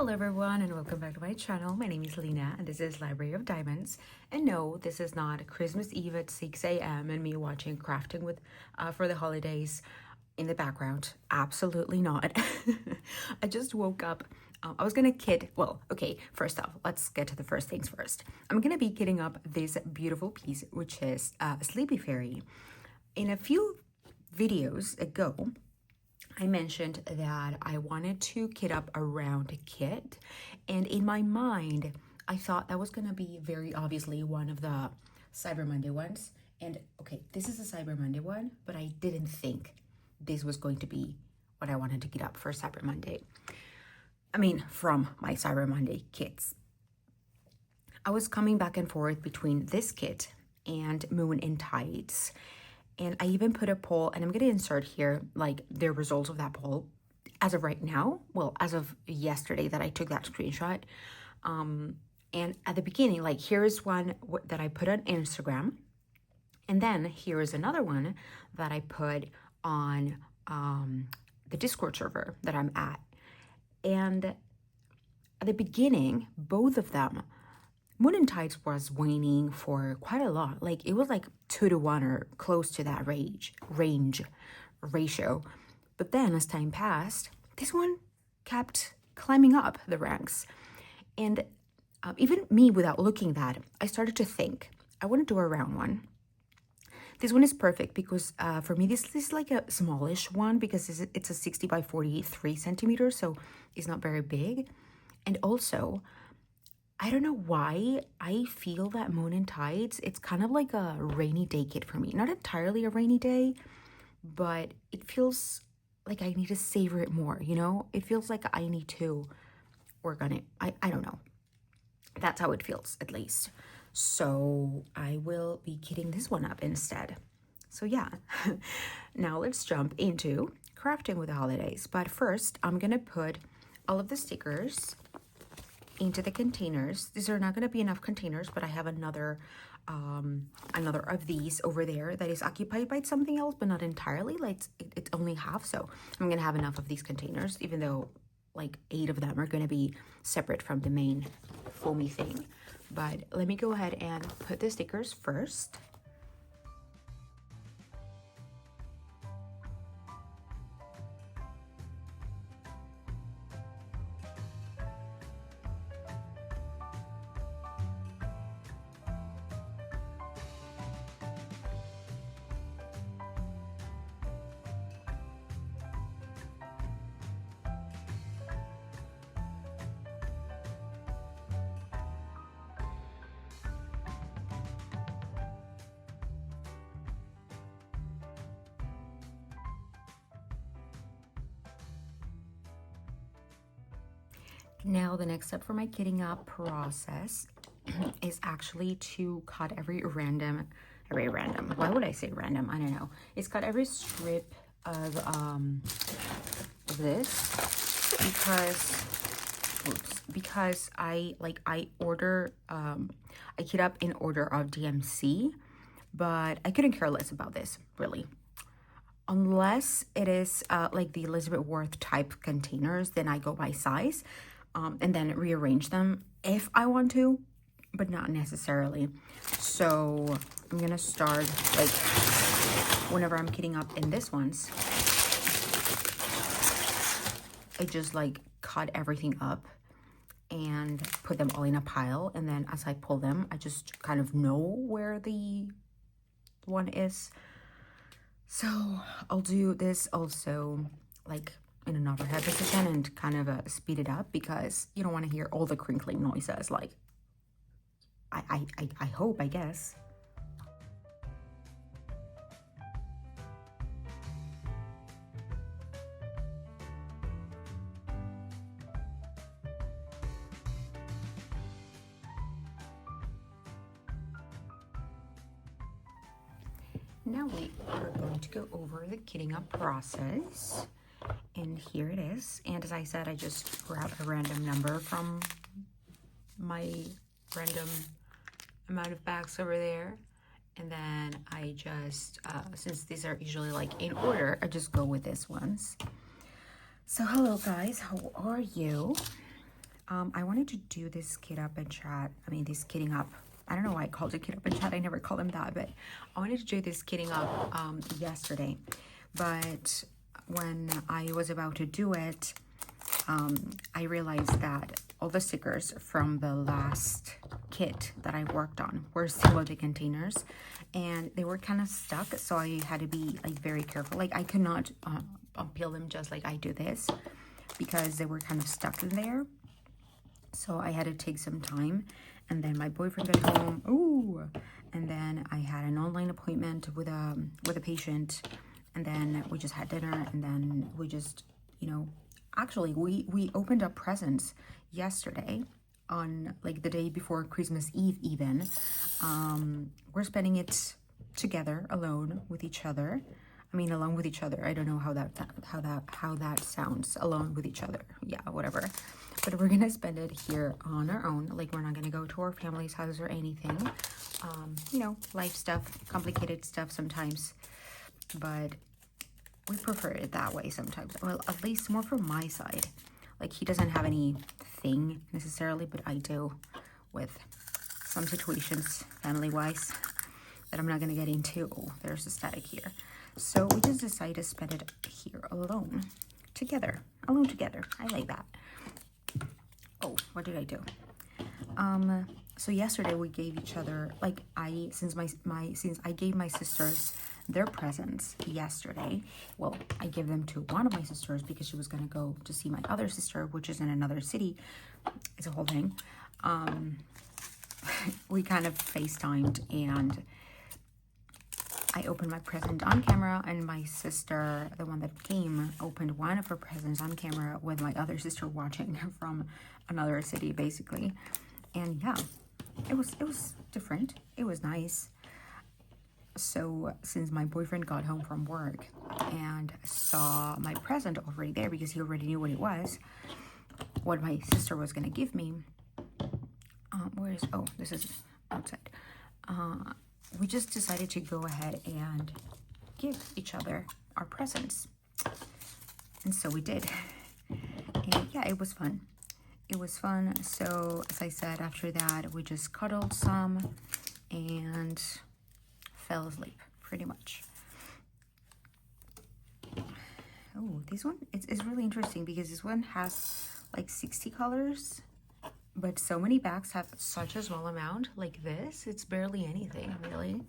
Hello everyone and welcome back to my channel. My name is Lena and this is Library of Diamonds. And no, this is not Christmas Eve at 6 a.m. and me watching crafting with for the holidays in the background. Absolutely not. I just woke up. I was gonna kit, well, okay, first off, let's get to the first things first. I'm gonna be kitting up this beautiful piece, which is a Sleepy Fairy. In a few videos ago, I mentioned that I wanted to kit up a round kit, and in my mind, I thought that was gonna be very obviously one of the Cyber Monday ones. And okay, this is a Cyber Monday one, but I didn't think this was going to be what I wanted to kit up for Cyber Monday. I mean, from my Cyber Monday kits. I was coming back and forth between this kit and Moon in Tides. And I even put a poll, and I'm going to insert here like the results of that poll as of right now. Well, as of yesterday that I took that screenshot. And at the beginning, like here is one that I put on Instagram. And then here is another one that I put on the Discord server that I'm at. And at the beginning, both of them, Moon and Tides was waning for quite a lot. Like it was like 2-to-1 or close to that range ratio. But then as time passed, this one kept climbing up the ranks. And even me, without looking that, I started to think, I want to do a round one. This one is perfect because for me, this is like a smallish one because it's a 60 by 43 centimeters. So it's not very big. And also, I don't know why I feel that Moon and Tides, it's kind of like a rainy day kit for me. Not entirely a rainy day, but it feels like I need to savor it more, you know? It feels like I need to work on it. I don't know. That's how it feels, at least. So I will be kitting this one up instead. So yeah, now let's jump into crafting with the holidays. But first, I'm gonna put all of the stickers into the containers. These are not going to be enough containers, but I have another of these over there that is occupied by something else, but not entirely. Like it's only half, so I'm going to have enough of these containers, even though like 8 of them are going to be separate from the main foamy thing. But let me go ahead and put the stickers first. Now the next step for my kitting up process is actually to cut every random, why would I say random? I don't know. It's cut every strip of this because I kit up in order of DMC, but I couldn't care less about this, really. Unless it is like the Elizabeth Worth type containers, then I go by size. And then rearrange them if I want to, but not necessarily. So I'm gonna start like whenever I'm kitting up in this ones, I just like cut everything up and put them all in a pile. And then as I pull them, I just kind of know where the one is. So I'll do this also like in an overhead position and kind of speed it up because you don't want to hear all the crinkling noises, like I hope, I guess. Now we are going to go over the kitting up process. And here it is. And as I said, I just grabbed a random number from my random amount of bags over there. And then I just, since these are usually like in order, I just go with these ones. So hello guys, how are you? I wanted to do this kid up and chat. I mean, this kidding up. I don't know why I called it kid up and chat. I never called him that, but I wanted to do this kidding up yesterday. But when I was about to do it, I realized that all the stickers from the last kit that I worked on were single-day containers, and they were kind of stuck, so I had to be like very careful. Like I could not peel them just like I do this because they were kind of stuck in there. So I had to take some time, and then my boyfriend got home. Ooh, and then I had an online appointment with a patient, and then we just had dinner, and then we just, you know, actually we opened up presents yesterday on like the day before Christmas Eve even. We're spending it together, alone with each other. I mean, alone with each other. I don't know how that sounds. Alone with each other. Yeah, whatever. But we're gonna spend it here on our own. Like, we're not gonna go to our family's house or anything. You know, life stuff, complicated stuff sometimes. But we prefer it that way sometimes. Well, at least more from my side. Like, he doesn't have anything necessarily, but I do with some situations, family-wise, that I'm not gonna get into. Oh, there's a static here. So we just decided to spend it here alone, together, alone together. I like that. Oh, what did I do? So yesterday we gave each other, like, since I gave my sisters their presents yesterday. Well, I gave them to one of my sisters because she was gonna go to see my other sister, which is in another city. It's a whole thing. We kind of FaceTimed, and I opened my present on camera, and my sister, the one that came, opened one of her presents on camera with my other sister watching from another city, basically. And yeah, it was different. It was nice. So since my boyfriend got home from work and saw my present already there, because he already knew what it was, what my sister was gonna give me, this is outside. We just decided to go ahead and give each other our presents. And so we did. And yeah, it was fun. It was fun. So as I said, after that, we just cuddled some and fell asleep, pretty much. Oh, this one, it's really interesting because this one has like 60 colors. But so many bags have such a small amount. Like this, it's barely anything, really.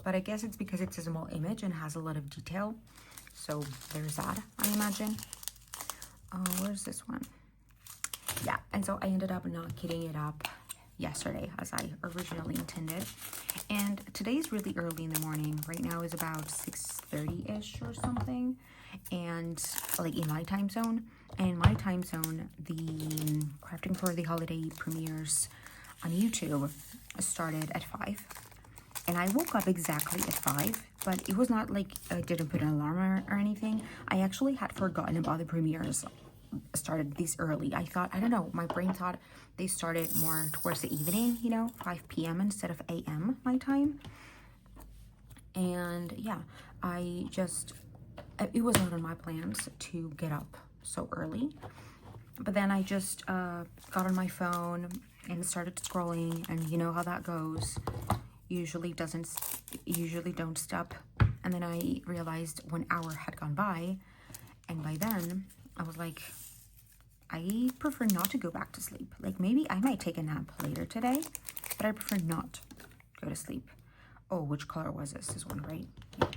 But I guess it's because it's a small image and has a lot of detail. So there's that, I imagine. Where's this one? Yeah, and so I ended up not kitting it up yesterday as I originally intended. And today is really early in the morning. Right now is about 6:30-ish or something. And like in my time zone. And in my time zone, the Crafting for the Holiday premieres on YouTube started at 5. And I woke up exactly at 5, but it was not like I didn't put an alarm or anything. I actually had forgotten about the premieres started this early. I thought, I don't know, my brain thought they started more towards the evening, you know, 5 p.m. instead of a.m. my time. And yeah, it was not on my plans to get up so early, but then I just got on my phone and started scrolling, and you know how that goes. Usually don't stop. And then I realized 1 hour had gone by, and by then I was like, I prefer not to go back to sleep. Like, maybe I might take a nap later today, but I prefer not to go to sleep. Oh, which color was this? This one, right? Yeah.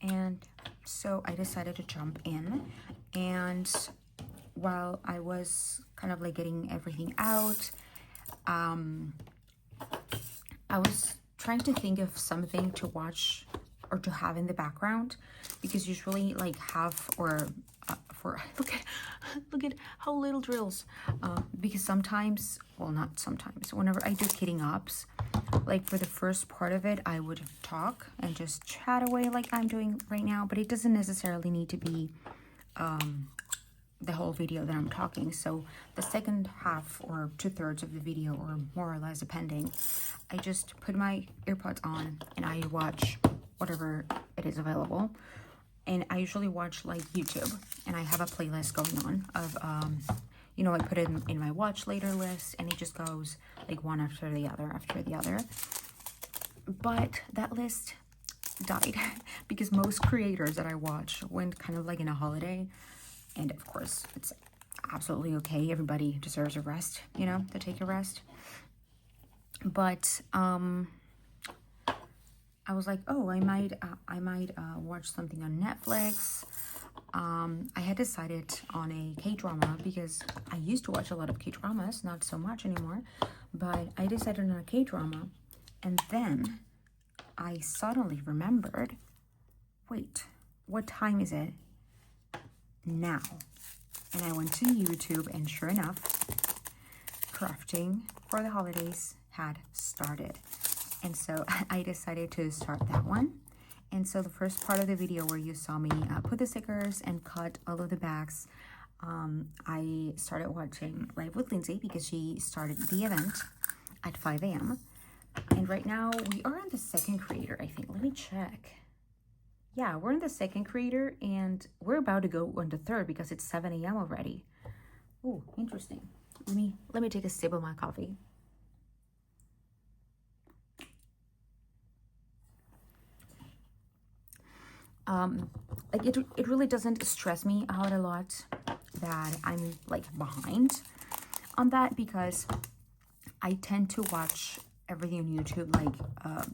And so I decided to jump in, and while I was kind of like getting everything out, I was trying to think of something to watch or to have in the background, because usually like look at how little drills, because sometimes, well, not sometimes, whenever I do kitting ups, like for the first part of it, I would talk and just chat away like I'm doing right now, but it doesn't necessarily need to be the whole video that I'm talking. So the second half or 2/3 of the video, or more or less depending, I just put my earpods on and I watch whatever it is available. And I usually watch like YouTube, and I have a playlist going on of you know, I put it in my watch later list, and it just goes like one after the other. But that list died because most creators that I watch went kind of like in a holiday, and of course it's absolutely okay. Everybody deserves a rest, you know, to take a rest. But I was like, oh, I might watch something on Netflix. I had decided on a K-drama because I used to watch a lot of K-dramas, not so much anymore, but I decided on a K-drama, and then I suddenly remembered, wait, what time is it now? And I went to YouTube, and sure enough, crafting for the holidays had started. And so I decided to start that one. And so the first part of the video where you saw me put the stickers and cut all of the bags, I started watching Live with Lindsay because she started the event at 5 a.m. And right now we are on the second creator, I think. Let me check. Yeah, we're in the second creator, and we're about to go on the third because it's 7 a.m. already. Oh, interesting. Let me take a sip of my coffee. Like it really doesn't stress me out a lot that I'm like behind on that, because I tend to watch everything on YouTube like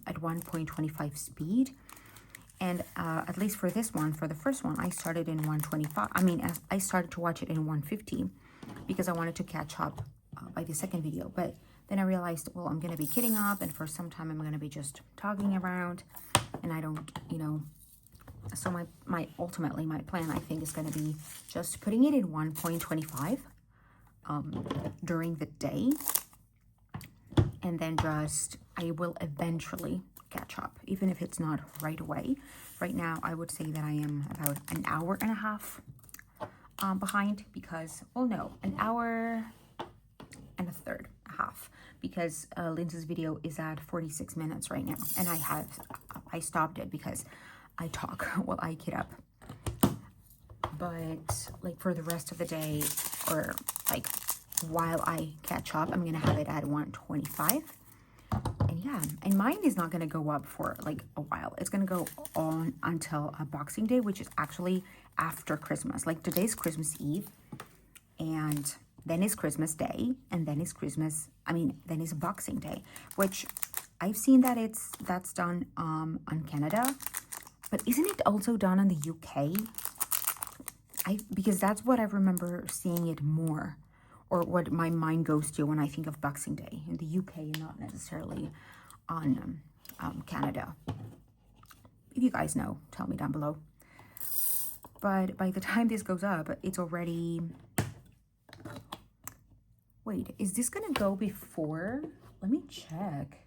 at 1.25 speed. And at least for this one, for the first one, I started in 125. I mean, I started to watch it in 150 because I wanted to catch up by the second video. But then I realized, well, I'm going to be getting up, and for some time I'm going to be just talking around, and I don't, you know. So ultimately my plan, I think, is going to be just putting it in 1.25 during the day, and then just I will eventually catch up, even if it's not right away. Right now I would say that I am about an hour and a half behind, because, well, no, an hour and a third, half, because Lindsay's video is at 46 minutes right now, and I stopped it because I talk while I get up. But like for the rest of the day, or like while I catch up, I'm gonna have it at 125. And yeah, and mine is not gonna go up for like a while. It's gonna go on until Boxing Day, which is actually after Christmas. Like today's Christmas Eve, and then is Christmas Day, and then is then is Boxing Day, which I've seen that that's done on Canada. But isn't it also done in the UK? Because that's what I remember seeing it more, or what my mind goes to when I think of Boxing Day in the UK, and not necessarily on Canada. If you guys know, tell me down below. But by the time this goes up, it's already... Wait, is this gonna go before? Let me check.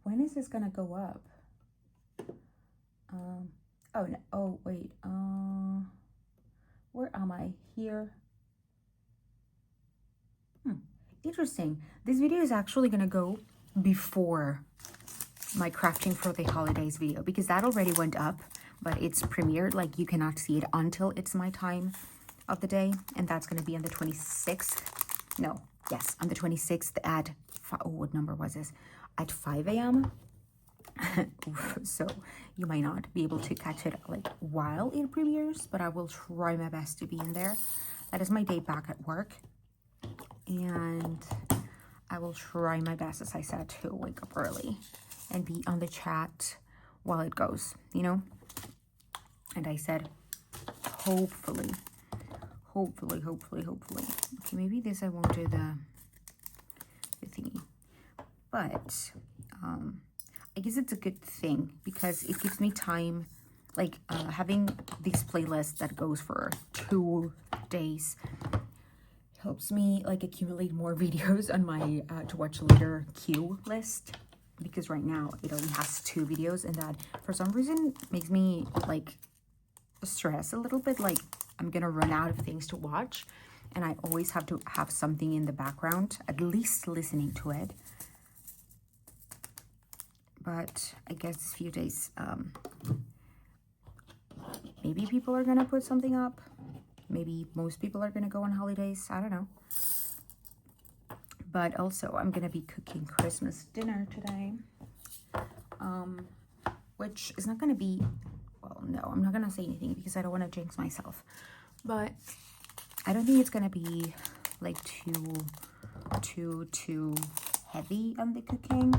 When is this gonna go up? Oh no, oh wait, where am I? Here. Interesting. This video is actually gonna go before my crafting for the holidays video, because that already went up, but it's premiered, like you cannot see it until it's my time of the day, and that's gonna be on the 26th. No, yes, on the 26th at, what number was this? At 5 a.m. So you might not be able to catch it like while it premieres, but I will try my best to be in there. That is my day back at work, and I will try my best, as I said, to wake up early and be on the chat while it goes, you know. And I said hopefully. Okay, maybe this I won't do the thingy, but I guess it's a good thing because it gives me time, like having these playlists that goes for 2 days helps me like accumulate more videos on my to watch later queue list, because right now it only has 2 videos, and that for some reason makes me like stress a little bit, like I'm gonna run out of things to watch, and I always have to have something in the background, at least listening to it. But I guess this few days, maybe people are gonna put something up. maybe most people are gonna go on holidays. I don't know. But also I'm gonna be cooking Christmas dinner today, which is not gonna be, well, no, I'm not gonna say anything because I don't want to jinx myself, but I don't think it's gonna be like too heavy on the cooking,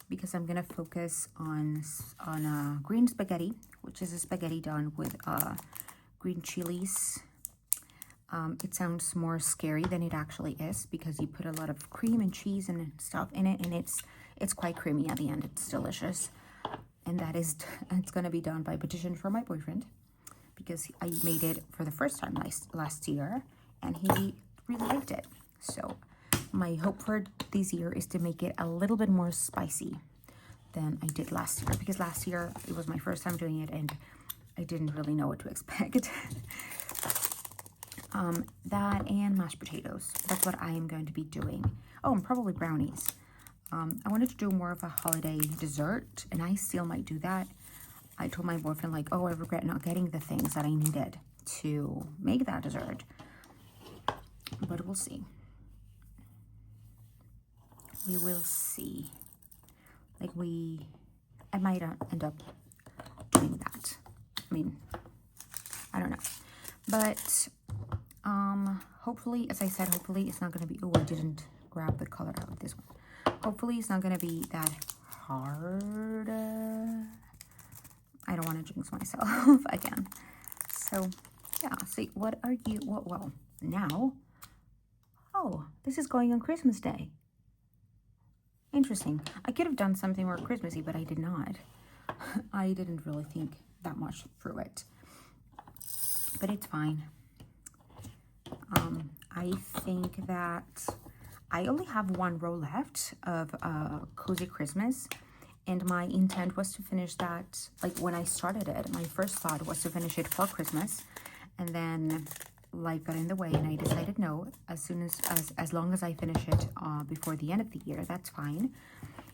because I'm gonna focus on green spaghetti, which is a spaghetti done with green chilies. It sounds more scary than it actually is, because you put a lot of cream and cheese and stuff in it, and it's quite creamy at the end. It's delicious, and it's gonna be done by petition for my boyfriend, because I made it for the first time last year, and he really liked it. So my hope for this year is to make it a little bit more spicy than I did last year, because last year it was my first time doing it and I didn't really know what to expect. That and mashed potatoes. That's what I am going to be doing. Oh, and probably brownies. I wanted to do more of a holiday dessert, and I still might do that. I told my boyfriend, like, oh, I regret not getting the things that I needed to make that dessert. But we'll see. We will see. Like, I might end up doing that. I mean, I don't know. But, hopefully, as I said, hopefully it's not going to be, oh, I didn't grab the color out of this one. Hopefully it's not going to be that hard. I don't want to jinx myself again. So, yeah, see, what are you, well, now, oh, this is going on Christmas Day. Interesting. I could have done something more Christmassy, but I did not. I didn't really think that much through it. But it's fine. I think that I only have one row left of Cozy Christmas, and my intent was to finish that, like when I started it, my first thought was to finish it for Christmas, and then life got in the way and I decided no, as long as I finish it before the end of the year, that's fine.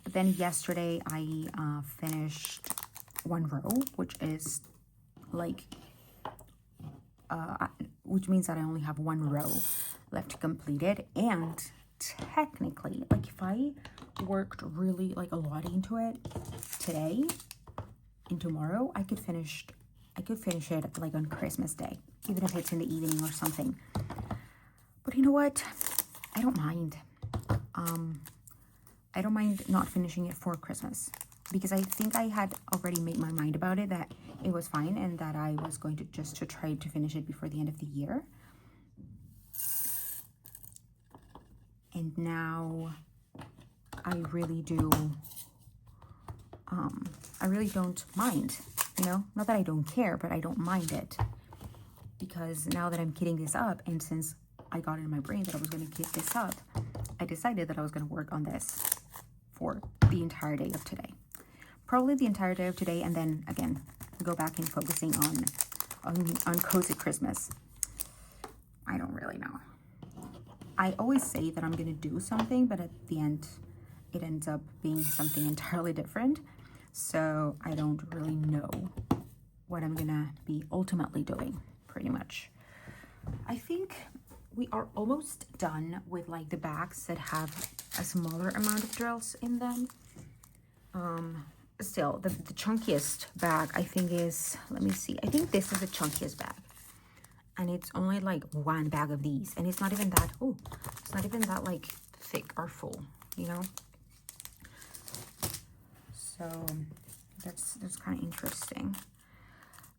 But then yesterday I finished one row, which is like which means that I only have one row left to complete it. And technically, like, if I worked really like a lot into it today and tomorrow, I could finish it like on Christmas Day, even if it's in the evening or something. But you know what? I don't mind. I don't mind not finishing it for Christmas, because I think I had already made my mind about it, that it was fine and that I was going to just try to finish it before the end of the year. And now I really don't mind, you know, not that I don't care, but I don't mind it, because now that I'm kitting this up, and since I got it in my brain that I was going to kit this up, I decided that I was going to work on this for the entire day of today. Probably the entire day of today, and then again go back and focusing on Cozy Christmas. I don't really know. I always say that I'm gonna do something, but at the end it ends up being something entirely different, so I don't really know what I'm gonna be ultimately doing, pretty much. I think we are almost done with like the bags that have a smaller amount of drills in them. Still, the chunkiest bag I think is, let me see, I think this is the chunkiest bag, and it's only like one bag of these, and it's not even that, oh, it's not even that like thick or full, you know. So that's kind of interesting.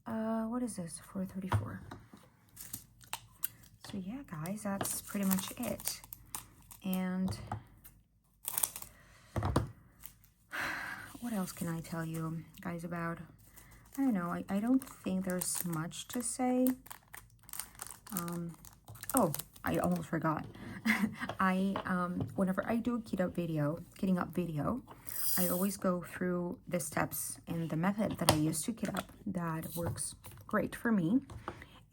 What is this? 434. So yeah, guys, that's pretty much it. And what else can I tell you guys about? I don't know. I don't think there's much to say. Oh, I almost forgot. Whenever I do a kitting up video, I always go through the steps and the method that I use to kit up. That works great for me.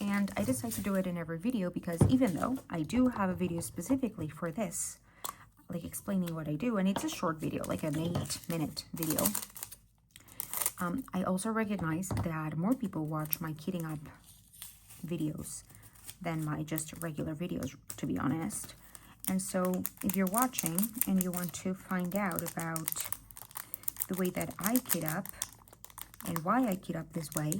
And I decided to do it in every video, because even though I do have a video specifically for this, like explaining what I do, and it's a short video, like an 8-minute video, I also recognize that more people watch my kitting up videos than my just regular videos, to be honest. And so if you're watching and you want to find out about the way that I kit up and why I kit up this way,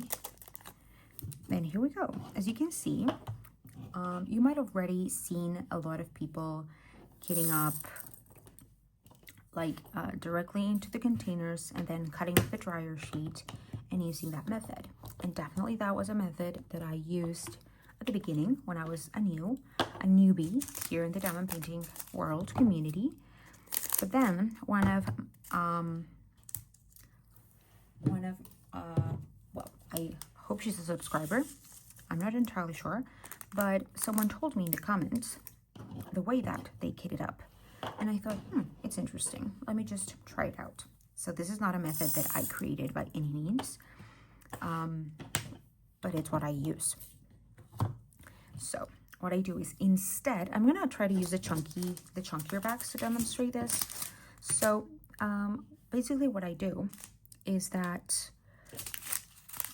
then here we go. As you can see, you might have already seen a lot of people kitting up like directly into the containers and then cutting up the dryer sheet and using that method. And definitely that was a method that I used at the beginning when I was a newbie here in the diamond painting world community. But then one of well, I hope she's a subscriber, I'm not entirely sure, but someone told me in the comments the way that they kit it up, and I thought, it's interesting, let me just try it out. So this is not a method that I created by any means, but it's what I use. So what I do is, instead, I'm gonna try to use the chunkier bags to demonstrate this. So basically what I do is that,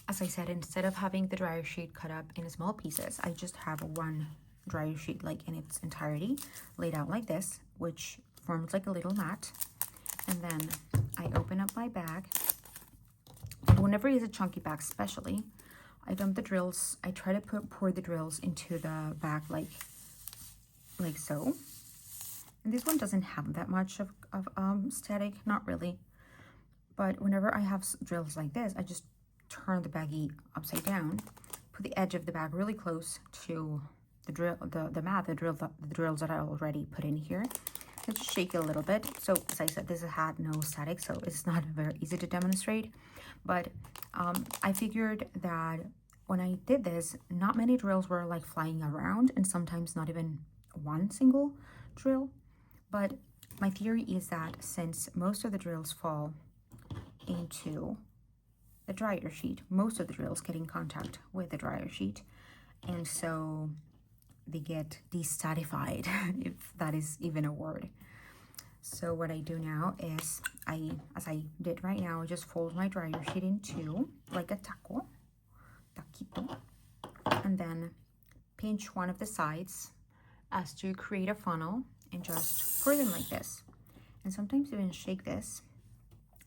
as I said, instead of having the dryer sheet cut up in small pieces, I just have one dryer sheet like in its entirety laid out like this, which forms like a little mat. And then I open up my bag, and whenever it's a chunky bag especially, I dump the drills. I try to pour the drills into the bag like so. And this one doesn't have that much of static, not really. But whenever I have drills like this, I just turn the baggie upside down, put the edge of the bag really close to the drills that I already put in here. And just shake it a little bit. So as I said, this had no static, so it's not very easy to demonstrate. But I figured that when I did this, not many drills were like flying around, and sometimes not even one single drill. But my theory is that since most of the drills fall into the dryer sheet, most of the drills get in contact with the dryer sheet, and so they get destatified, if that is even a word. So what I do now is, as I did right now, I just fold my dryer sheet in two, like a taquito, and then pinch one of the sides as to create a funnel, and just pour them like this, and sometimes even shake this,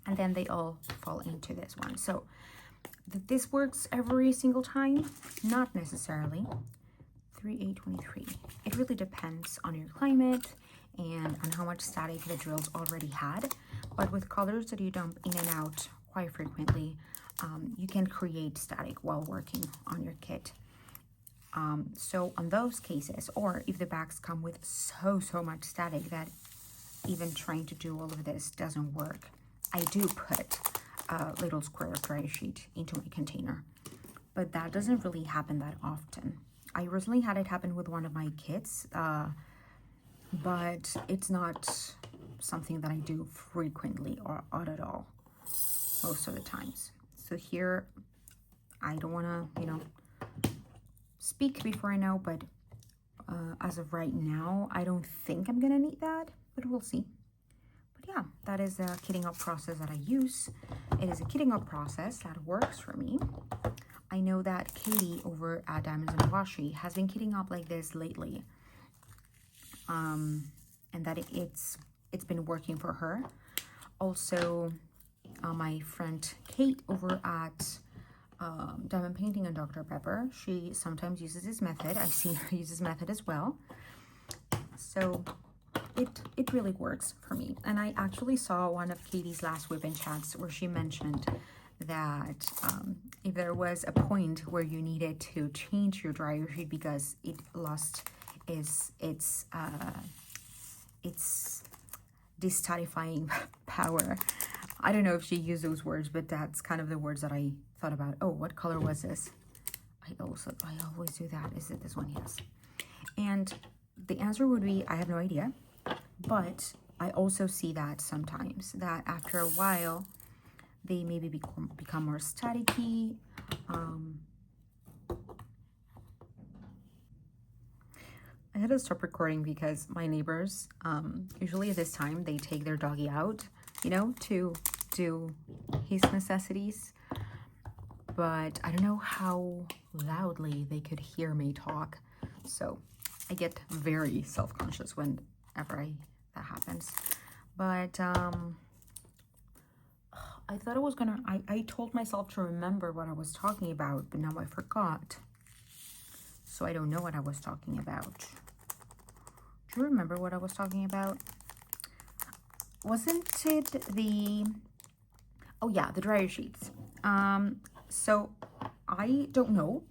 and then they all fall into this one. So this works every single time? Not necessarily. 3/823. It really depends on your climate and on how much static the drills already had. But with colors that you dump in and out quite frequently, you can create static while working on your kit. So on those cases, or if the bags come with so much static that even trying to do all of this doesn't work, I do put a little square of dryer sheet into my container, but that doesn't really happen that often. I recently had it happen with one of my kits, but it's not something that I do frequently or at all most of the times. So here, I don't want to, speak before I know, but as of right now, I don't think I'm gonna need that, but we'll see. But yeah, that is the kitting up process that I use. It is a kitting up process that works for me. I know that Katie over at Diamonds and Washi has been kitting up like this lately, and that it's been working for her. Also, my friend Kate over at Diamond Painting and Dr. Pepper, she sometimes uses this method. I've seen her use this method as well. So it really works for me. And I actually saw one of Katie's last whip and chats where she mentioned that if there was a point where you needed to change your dryer sheet because it lost its destatifying power. I don't know if she used those words, but that's kind of the words that I thought about. Oh, what color was this? I always do that. Is it this one? Yes. And the answer would be, I have no idea. But I also see that sometimes, that after a while, they maybe become more staticky. I had to stop recording because my neighbors, usually at this time, they take their doggy out, to do his necessities. But I don't know how loudly they could hear me talk. So I get very self-conscious whenever that happens. But I thought I was gonna, I told myself to remember what I was talking about, but now I forgot. So I don't know what I was talking about. Do you remember what I was talking about? Wasn't it the, oh yeah, the dryer sheets. So I don't know,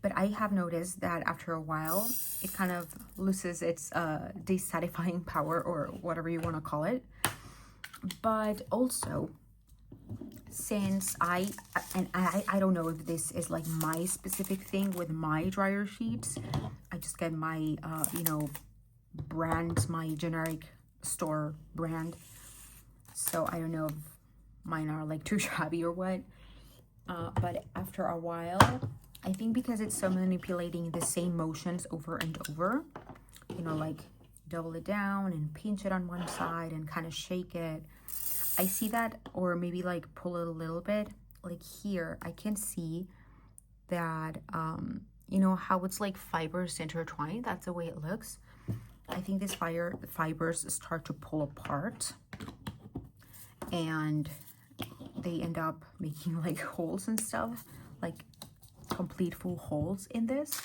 but I have noticed that after a while, it kind of loses its desatisfying power, or whatever you want to call it. But also, since I don't know if this is like my specific thing with my dryer sheets. I just get my, you know, brand, my generic store brand. So I don't know if mine are like too shabby or what. But after a while, I think because it's so manipulating the same motions over and over, you know, like double it down and pinch it on one side and kind of shake it. I see that, or maybe like pull it a little bit, like here, I can see that, you know, how it's like fibers intertwined. That's the way it looks. I think these fibers start to pull apart and they end up making like holes and stuff, like complete full holes in this.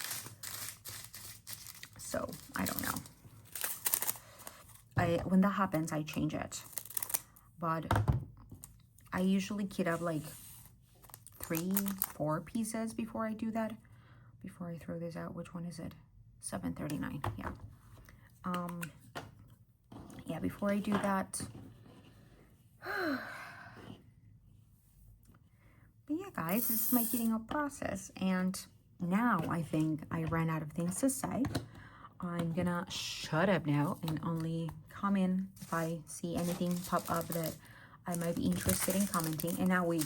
So I don't know. When that happens, I change it. But I usually kit up like 3-4 pieces before I do that. Before I throw this out, which one is it? $7.39. Yeah. Yeah, before I do that. But yeah, guys, this is my heating up process. And now I think I ran out of things to say. I'm gonna shut up now and only come in if I see anything pop up that I might be interested in commenting. And now we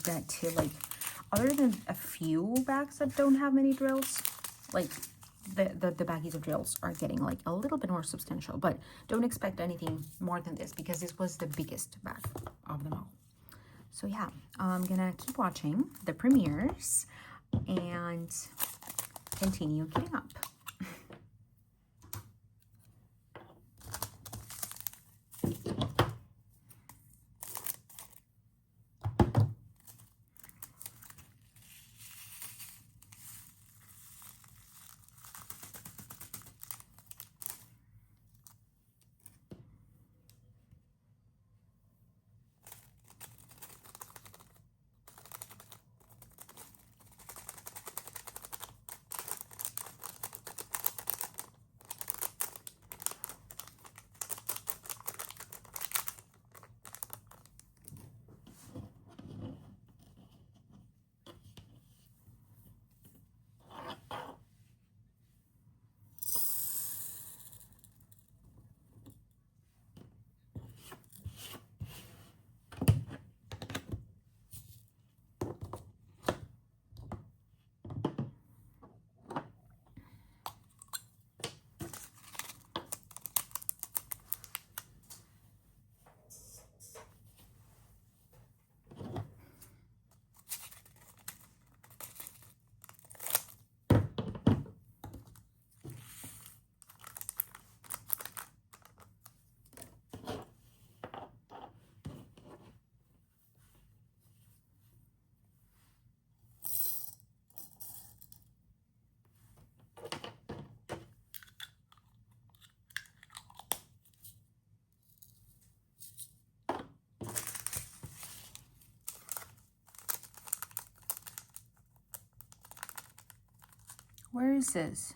get to like, other than a few bags that don't have many drills, like the baggies of drills are getting like a little bit more substantial, but don't expect anything more than this because this was the biggest bag of them all. So yeah, I'm gonna keep watching the premieres and continue getting up. Where is this?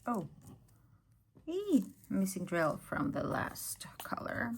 Oh, missing drill from the last color.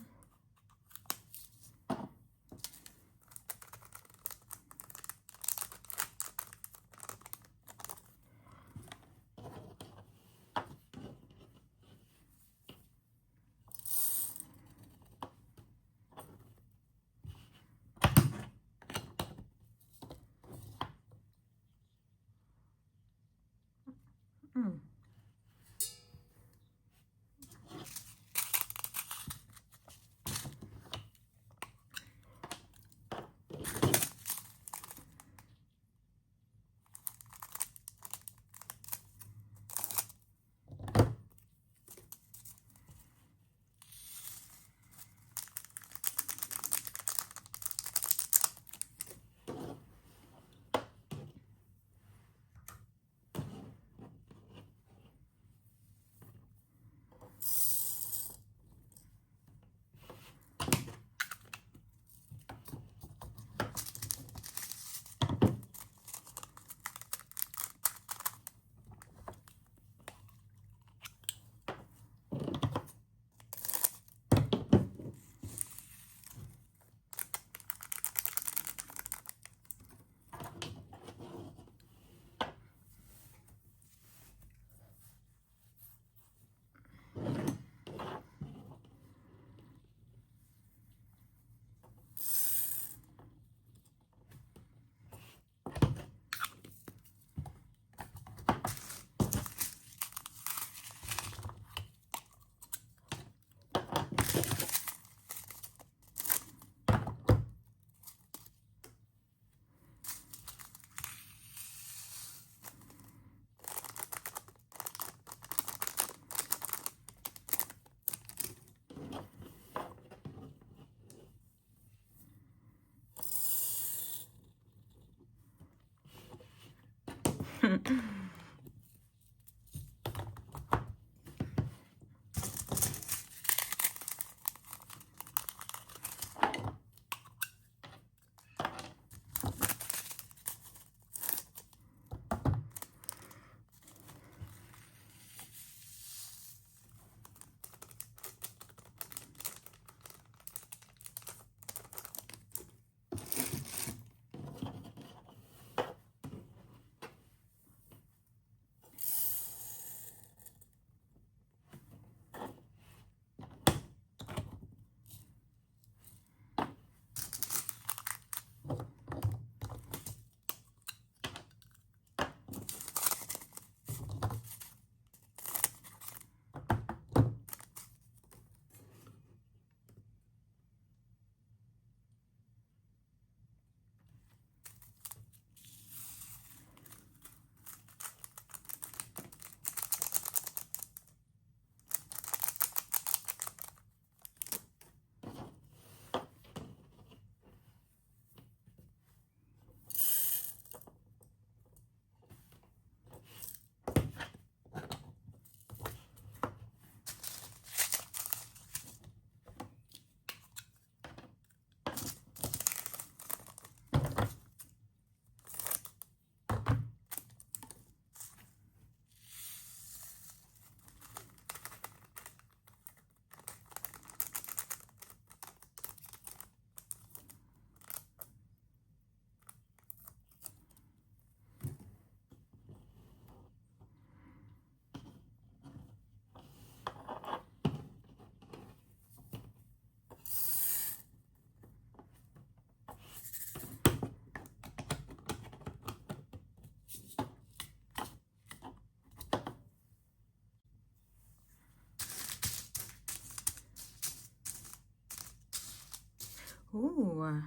Ooh.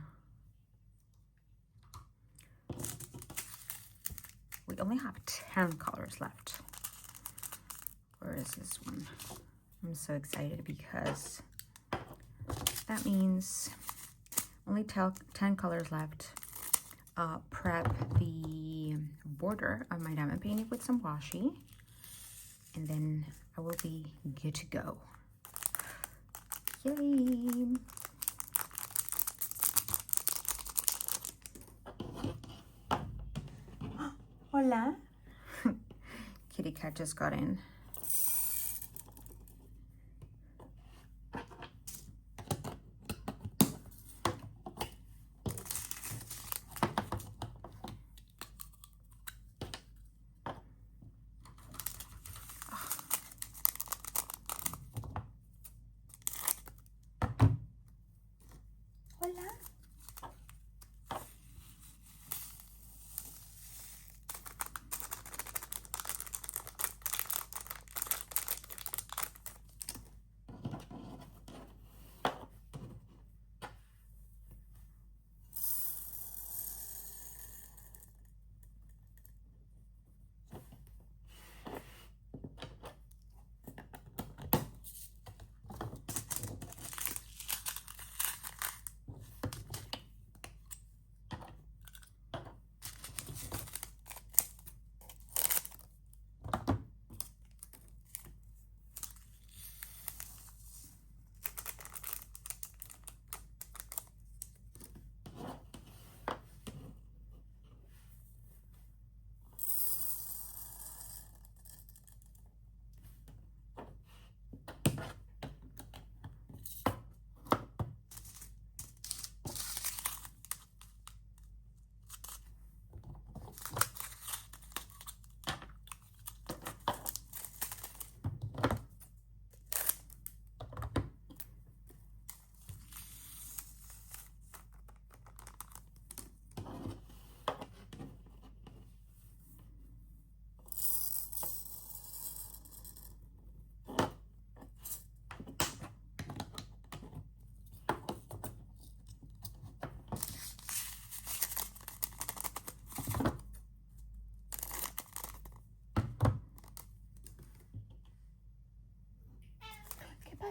We only have 10 colors left. Where is this one? I'm so excited because that means only 10 colors left. Prep the border of my diamond painting with some washi, and then I will be good to go. Yay! Hola! Kitty cat just got in.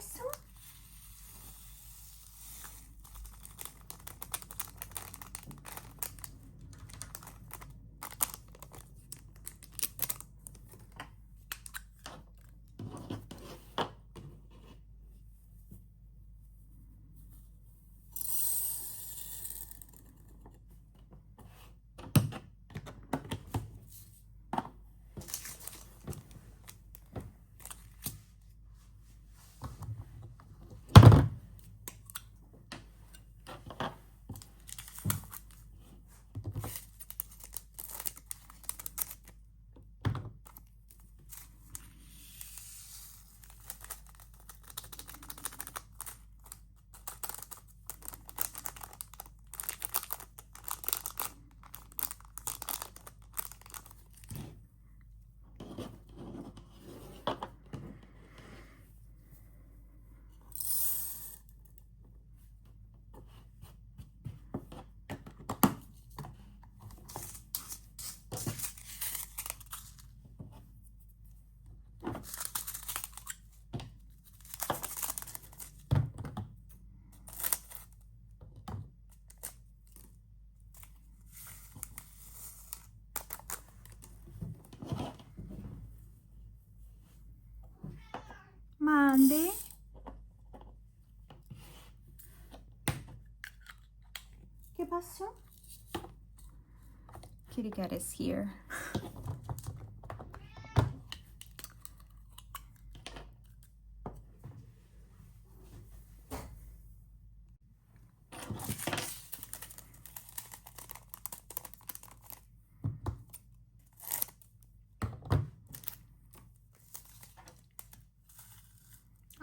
passo? Mande. ¿Qué pasó? Kitty cat is here.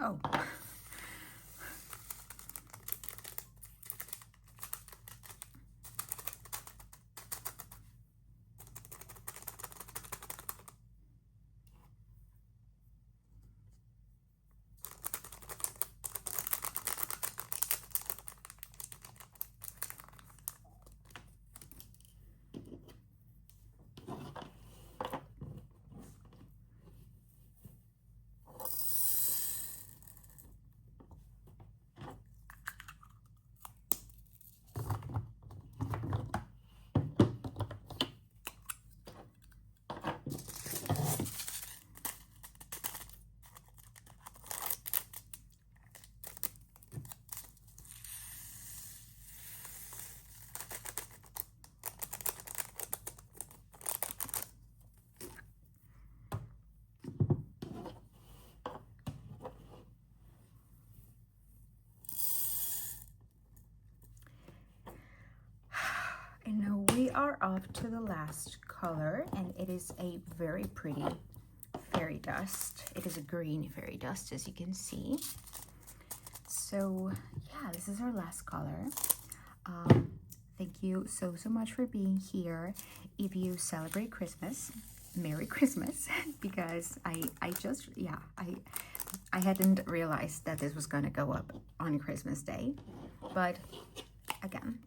Oh. And now we are up to the last color, and it is a very pretty fairy dust. It is a green fairy dust, as you can see. So yeah, this is our last color. Thank you so much for being here. If you celebrate Christmas, Merry Christmas, because I hadn't realized that this was gonna go up on Christmas Day. But again,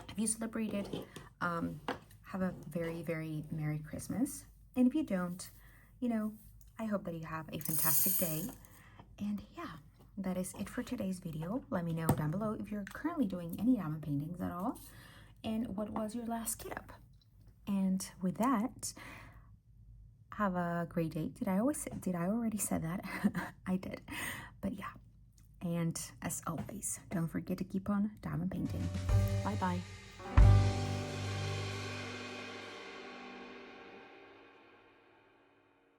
if you celebrate it, have a very Merry Christmas. And if you don't, you know, I hope that you have a fantastic day. And yeah, that is it for today's video. Let me know down below if you're currently doing any diamond paintings at all, and what was your last kit up. And with that, have a great day. Did I already say that? I did. But yeah. And as always, don't forget to keep on diamond painting. Bye bye.